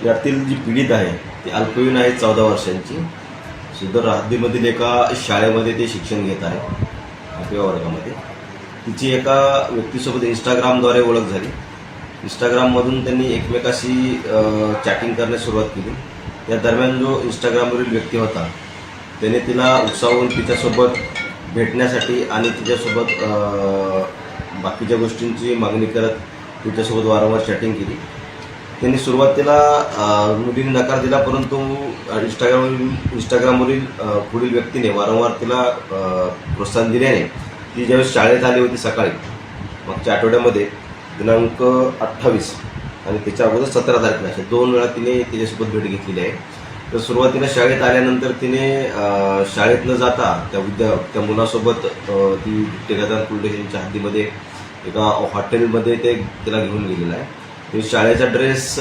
यातील जी पीडित आहे ती अल्पवयीन आहे, 14 वर्षांची. सुद्धा हद्दीमधील एका शाळेमध्ये ते शिक्षण घेत आहे, 8व्या वर्गामध्ये. तिची एका व्यक्तीसोबत इंस्टाग्रामद्वारे ओळख झाली. इंस्टाग्राममधून त्यांनी एकमेकाशी चॅटिंग करण्यास सुरुवात केली. या दरम्यान जो इंस्टाग्रामवरील व्यक्ती होता त्याने तिला उत्साहून तिच्यासोबत भेटण्यासाठी आणि तिच्यासोबत बाकीच्या गोष्टींची मागणी करत तिच्यासोबत वारंवार चॅटिंग केली. त्यांनी सुरुवातीला मुलीने नकार दिला, परंतु इंस्टाग्रामवरील पुढील व्यक्तीने वारंवार तिला प्रोत्साहन दिल्याने ती ज्यावेळेस शाळेत आली होती सकाळी मागच्या आठवड्यामध्ये दिनांक 28 आणि त्याच्या अगोदर 17 तारखेला अशा 2 वेळा तिने तिच्यासोबत भेट घेतलेली आहे. तर सुरुवातीला शाळेत आल्यानंतर तिने शाळेत न जाता त्या मुलासोबत ती टेकादार पोलीस स्टेशनच्या हद्दीमध्ये एका हॉटेलमध्ये ते तिला घेऊन गेलेला आहे. शाळेचा ड्रेस